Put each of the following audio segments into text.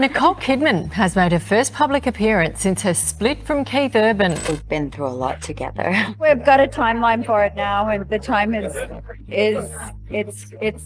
Nicole Kidman has made her first public appearance since her split from Keith Urban. We've been through a lot together. We've got a timeline for it now, and the time is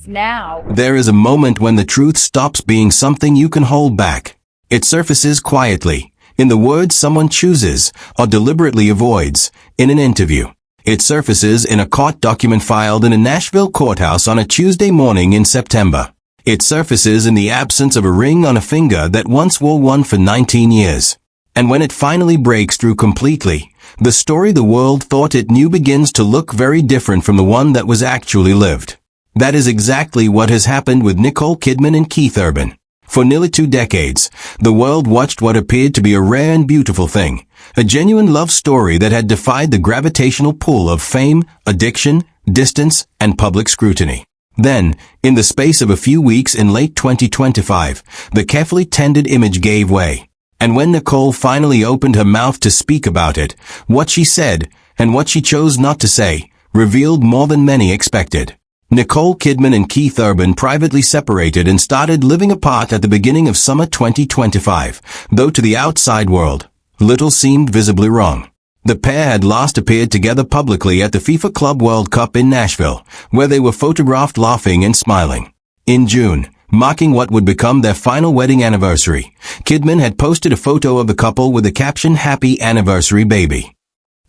now. There is a moment when the truth stops being something you can hold back. It surfaces quietly, in the words someone chooses or deliberately avoids in an interview. It surfaces in a court document filed in a Nashville courthouse on a Tuesday morning in September. It surfaces in the absence of a ring on a finger that once wore one for 19 years. And when it finally breaks through completely, the story the world thought it knew begins to look very different from the one that was actually lived. That is exactly what has happened with Nicole Kidman and Keith Urban. For nearly 2 decades, the world watched what appeared to be a rare and beautiful thing, a genuine love story that had defied the gravitational pull of fame, addiction, distance, and public scrutiny. Then, in the space of a few weeks in late 2025, the carefully tended image gave way. And when Nicole finally opened her mouth to speak about it, what she said, and what she chose not to say, revealed more than many expected. Nicole Kidman and Keith Urban privately separated and started living apart at the beginning of summer 2025, though to the outside world, little seemed visibly wrong. The pair had last appeared together publicly at the FIFA Club World Cup in Nashville, where they were photographed laughing and smiling. In June, marking what would become their final wedding anniversary, Kidman had posted a photo of the couple with the caption "Happy Anniversary, Baby."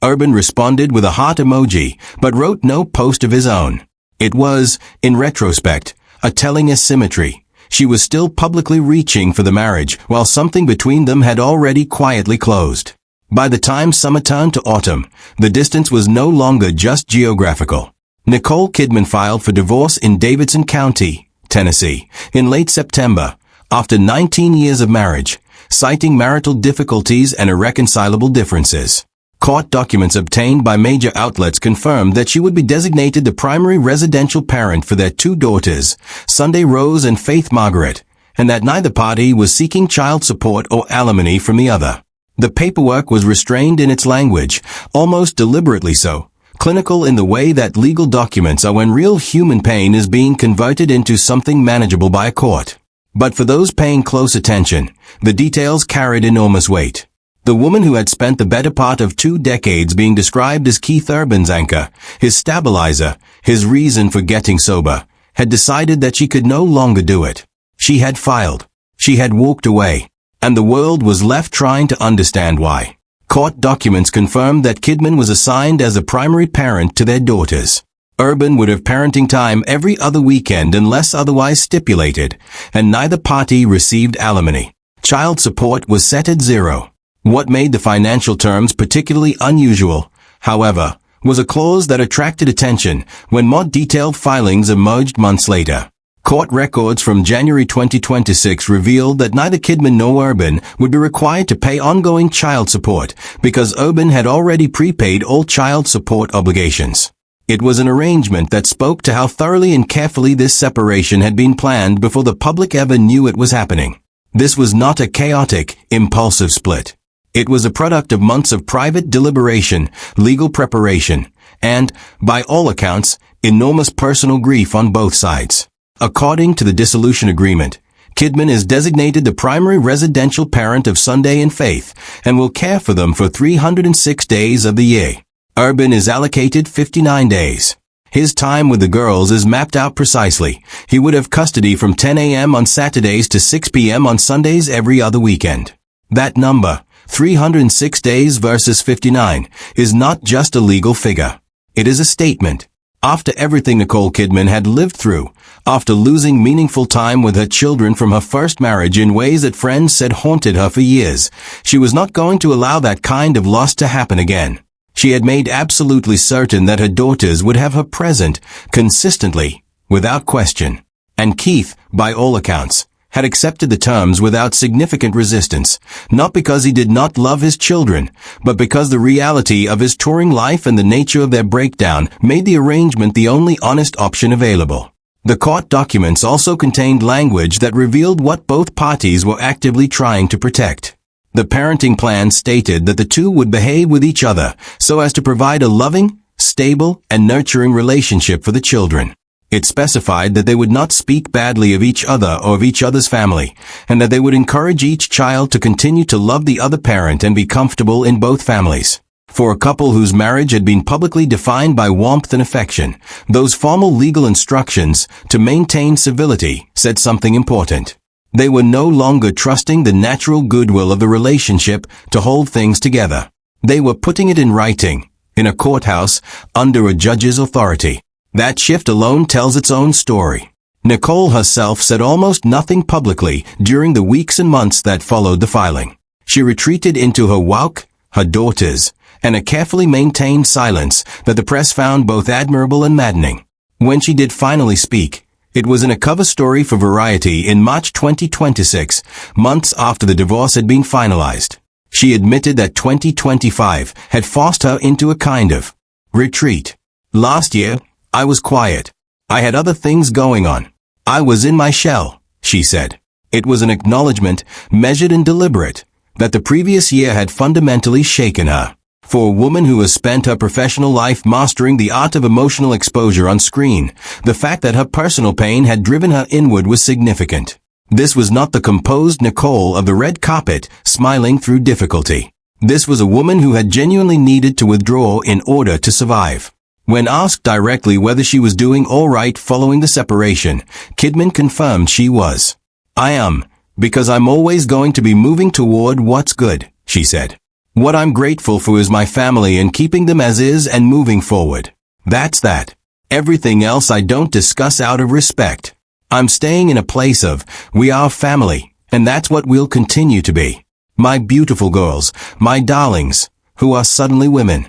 Urban responded with a heart emoji, but wrote no post of his own. It was, in retrospect, a telling asymmetry. She was still publicly reaching for the marriage, while something between them had already quietly closed. By the time summer turned to autumn, the distance was no longer just geographical. Nicole Kidman filed for divorce in Davidson County, Tennessee, in late September, after 19 years of marriage, citing marital difficulties and irreconcilable differences. Court documents obtained by major outlets confirmed that she would be designated the primary residential parent for their 2 daughters, Sunday Rose and Faith Margaret, and that neither party was seeking child support or alimony from the other. The paperwork was restrained in its language, almost deliberately so, clinical in the way that legal documents are when real human pain is being converted into something manageable by a court. But for those paying close attention, the details carried enormous weight. The woman who had spent the better part of 2 decades being described as Keith Urban's anchor, his stabilizer, his reason for getting sober, had decided that she could no longer do it. She had filed. She had walked away. And the world was left trying to understand why. Court documents confirmed that Kidman was assigned as a primary parent to their daughters. Urban would have parenting time every other weekend unless otherwise stipulated, and neither party received alimony. Child support was set at 0. What made the financial terms particularly unusual, however, was a clause that attracted attention when more detailed filings emerged months later. Court records from January 2026 revealed that neither Kidman nor Urban would be required to pay ongoing child support because Urban had already prepaid all child support obligations. It was an arrangement that spoke to how thoroughly and carefully this separation had been planned before the public ever knew it was happening. This was not a chaotic, impulsive split. It was a product of months of private deliberation, legal preparation, and, by all accounts, enormous personal grief on both sides. According to the dissolution agreement, Kidman is designated the primary residential parent of Sunday and Faith and will care for them for 306 days of the year. Urban is allocated 59 days. His time with the girls is mapped out precisely. He would have custody from 10 a.m. on Saturdays to 6 p.m. on Sundays every other weekend. That number, 306 days versus 59, is not just a legal figure. It is a statement. After everything Nicole Kidman had lived through, after losing meaningful time with her children from her first marriage in ways that friends said haunted her for years, she was not going to allow that kind of loss to happen again. She had made absolutely certain that her daughters would have her present, consistently, without question. And Keith, by all accounts, had accepted the terms without significant resistance, not because he did not love his children, but because the reality of his touring life and the nature of their breakdown made the arrangement the only honest option available. The court documents also contained language that revealed what both parties were actively trying to protect. The parenting plan stated that the two would behave with each other so as to provide a loving, stable, and nurturing relationship for the children. It specified that they would not speak badly of each other or of each other's family, and that they would encourage each child to continue to love the other parent and be comfortable in both families. For a couple whose marriage had been publicly defined by warmth and affection, those formal legal instructions to maintain civility said something important. They were no longer trusting the natural goodwill of the relationship to hold things together. They were putting it in writing, in a courthouse, under a judge's authority. That shift alone tells its own story. Nicole herself said almost nothing publicly during the weeks and months that followed the filing. She retreated into her walk, her daughters, and a carefully maintained silence that the press found both admirable and maddening. When she did finally speak, it was in a cover story for Variety in March 2026, months after the divorce had been finalized. She admitted that 2025 had forced her into a kind of retreat. Last year, I was quiet. I had other things going on. I was in my shell, she said. It was an acknowledgement, measured and deliberate, that the previous year had fundamentally shaken her. For a woman who has spent her professional life mastering the art of emotional exposure on screen, the fact that her personal pain had driven her inward was significant. This was not the composed Nicole of the red carpet, smiling through difficulty. This was a woman who had genuinely needed to withdraw in order to survive. When asked directly whether she was doing all right following the separation, Kidman confirmed she was. I am, because I'm always going to be moving toward what's good, she said. What I'm grateful for is my family and keeping them as is and moving forward. That's that. Everything else I don't discuss out of respect. I'm staying in a place of, we are family, and that's what we'll continue to be. My beautiful girls, my darlings, who are suddenly women.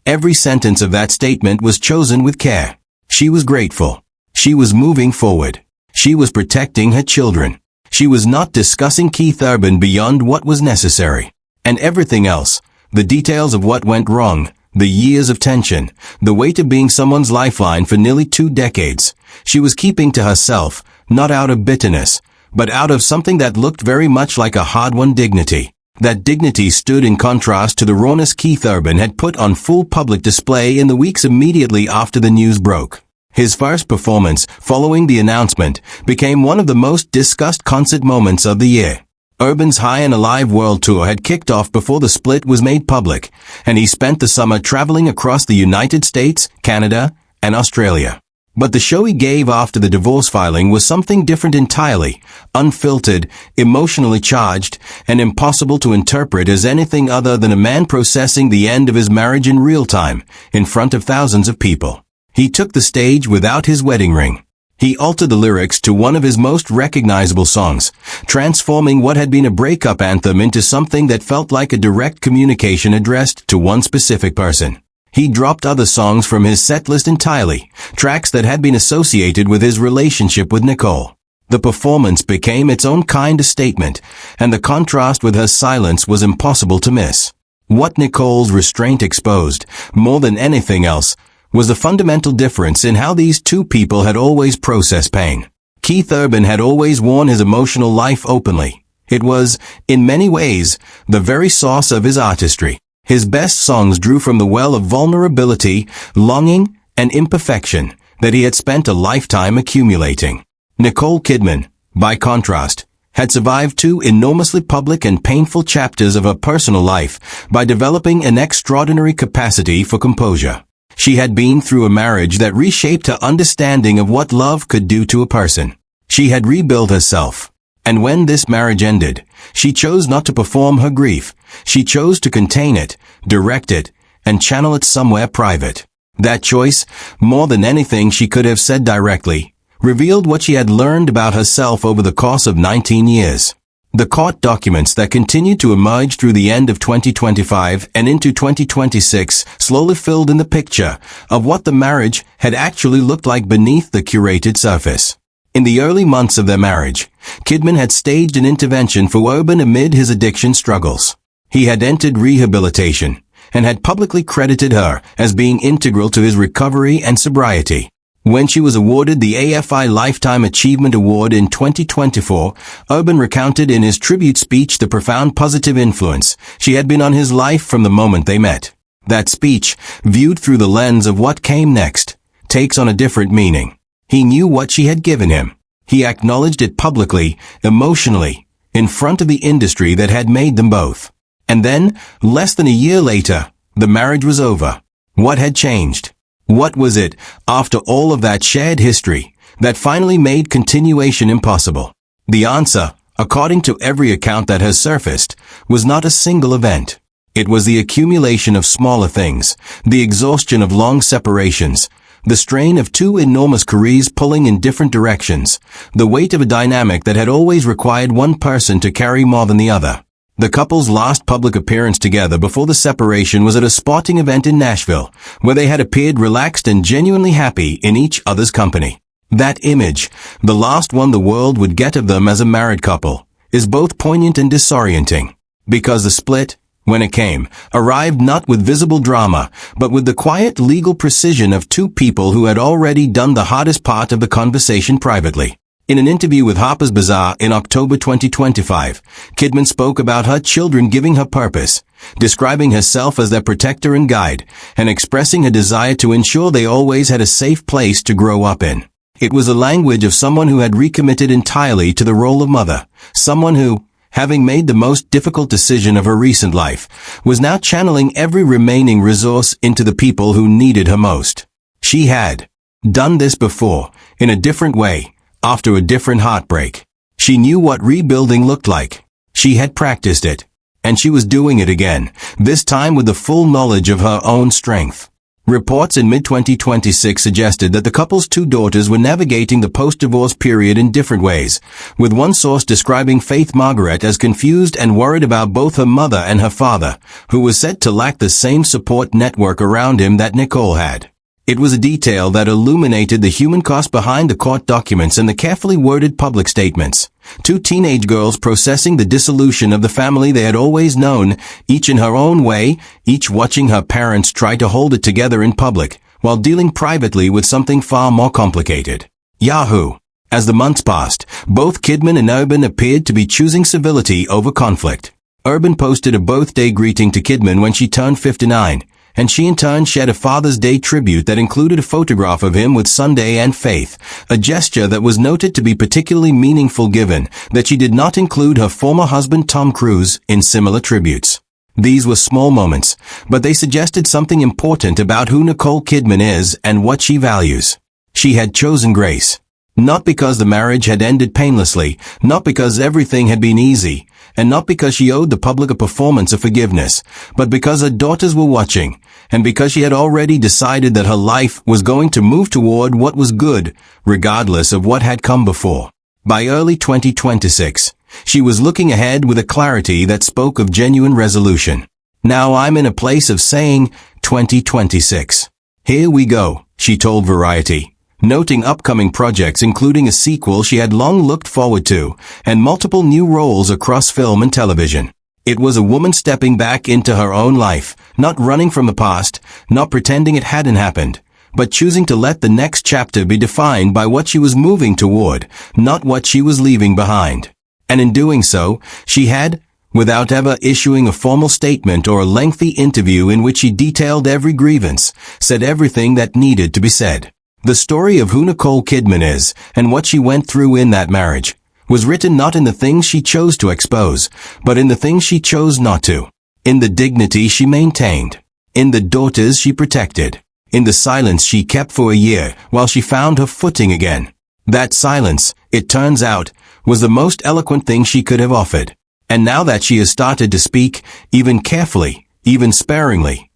Every sentence of that statement was chosen with care. She was grateful. She was moving forward. She was protecting her children. She was not discussing Keith Urban beyond what was necessary. And everything else, the details of what went wrong, the years of tension, the weight of being someone's lifeline for nearly 2 decades, she was keeping to herself, not out of bitterness, but out of something that looked very much like a hard-won dignity. That dignity stood in contrast to the rawness Keith Urban had put on full public display in the weeks immediately after the news broke. His first performance, following the announcement, became one of the most discussed concert moments of the year. Urban's High and Alive World Tour had kicked off before the split was made public, and he spent the summer traveling across the United States, Canada, and Australia. But the show he gave after the divorce filing was something different entirely, unfiltered, emotionally charged, and impossible to interpret as anything other than a man processing the end of his marriage in real time, in front of thousands of people. He took the stage without his wedding ring. He altered the lyrics to one of his most recognizable songs, transforming what had been a breakup anthem into something that felt like a direct communication addressed to one specific person. He dropped other songs from his setlist entirely, tracks that had been associated with his relationship with Nicole. The performance became its own kind of statement, and the contrast with her silence was impossible to miss. What Nicole's restraint exposed, more than anything else, was the fundamental difference in how these two people had always processed pain. Keith Urban had always worn his emotional life openly. It was, in many ways, the very source of his artistry. His best songs drew from the well of vulnerability, longing, and imperfection that he had spent a lifetime accumulating. Nicole Kidman, by contrast, had survived 2 enormously public and painful chapters of her personal life by developing an extraordinary capacity for composure. She had been through a marriage that reshaped her understanding of what love could do to a person. She had rebuilt herself. And when this marriage ended, she chose not to perform her grief. She chose to contain it, direct it, and channel it somewhere private. That choice, more than anything she could have said directly, revealed what she had learned about herself over the course of 19 years. The court documents that continued to emerge through the end of 2025 and into 2026 slowly filled in the picture of what the marriage had actually looked like beneath the curated surface. In the early months of their marriage, Kidman had staged an intervention for Urban amid his addiction struggles. He had entered rehabilitation and had publicly credited her as being integral to his recovery and sobriety. When she was awarded the AFI Lifetime Achievement Award in 2024, Urban recounted in his tribute speech the profound positive influence she had been on his life from the moment they met. That speech, viewed through the lens of what came next, takes on a different meaning. He knew what she had given him. He acknowledged it publicly, emotionally, in front of the industry that had made them both. And then, less than a year later, the marriage was over. What had changed? What was it, after all of that shared history, that finally made continuation impossible? The answer, according to every account that has surfaced, was not a single event. It was the accumulation of smaller things, the exhaustion of long separations, the strain of two enormous careers pulling in different directions, the weight of a dynamic that had always required one person to carry more than the other. The couple's last public appearance together before the separation was at a sporting event in Nashville, where they had appeared relaxed and genuinely happy in each other's company. That image, the last one the world would get of them as a married couple, is both poignant and disorienting. Because the split, when it came, arrived not with visible drama, but with the quiet legal precision of two people who had already done the hardest part of the conversation privately. In an interview with Harper's Bazaar in October 2025, Kidman spoke about her children giving her purpose, describing herself as their protector and guide, and expressing her desire to ensure they always had a safe place to grow up in. It was the language of someone who had recommitted entirely to the role of mother, someone who, having made the most difficult decision of her recent life, was now channeling every remaining resource into the people who needed her most. She had done this before, in a different way, after a different heartbreak. She knew what rebuilding looked like. She had practiced it. And she was doing it again, this time with the full knowledge of her own strength. Reports in mid-2026 suggested that the couple's two daughters were navigating the post-divorce period in different ways, with one source describing Faith Margaret as confused and worried about both her mother and her father, who was said to lack the same support network around him that Nicole had. It was a detail that illuminated the human cost behind the court documents and the carefully worded public statements. Two teenage girls processing the dissolution of the family they had always known, each in her own way, each watching her parents try to hold it together in public, while dealing privately with something far more complicated. Yahoo! As the months passed, both Kidman and Urban appeared to be choosing civility over conflict. Urban posted a birthday greeting to Kidman when she turned 59. And she in turn shared a Father's Day tribute that included a photograph of him with Sunday and Faith, a gesture that was noted to be particularly meaningful given that she did not include her former husband Tom Cruise in similar tributes. These were small moments, but they suggested something important about who Nicole Kidman is and what she values. She had chosen grace. Not because the marriage had ended painlessly, not because everything had been easy, and not because she owed the public a performance of forgiveness, but because her daughters were watching, and because she had already decided that her life was going to move toward what was good, regardless of what had come before. By early 2026, she was looking ahead with a clarity that spoke of genuine resolution. Now I'm in a place of saying 2026. Here we go, she told Variety, noting upcoming projects including a sequel she had long looked forward to, and multiple new roles across film and television. It was a woman stepping back into her own life, not running from the past, not pretending it hadn't happened, but choosing to let the next chapter be defined by what she was moving toward, not what she was leaving behind. And in doing so, she had, without ever issuing a formal statement or a lengthy interview in which she detailed every grievance, said everything that needed to be said. The story of who Nicole Kidman is, and what she went through in that marriage, was written not in the things she chose to expose, but in the things she chose not to. In the dignity she maintained. In the daughters she protected. In the silence she kept for a year, while she found her footing again. That silence, it turns out, was the most eloquent thing she could have offered. And now that she has started to speak, even carefully, even sparingly,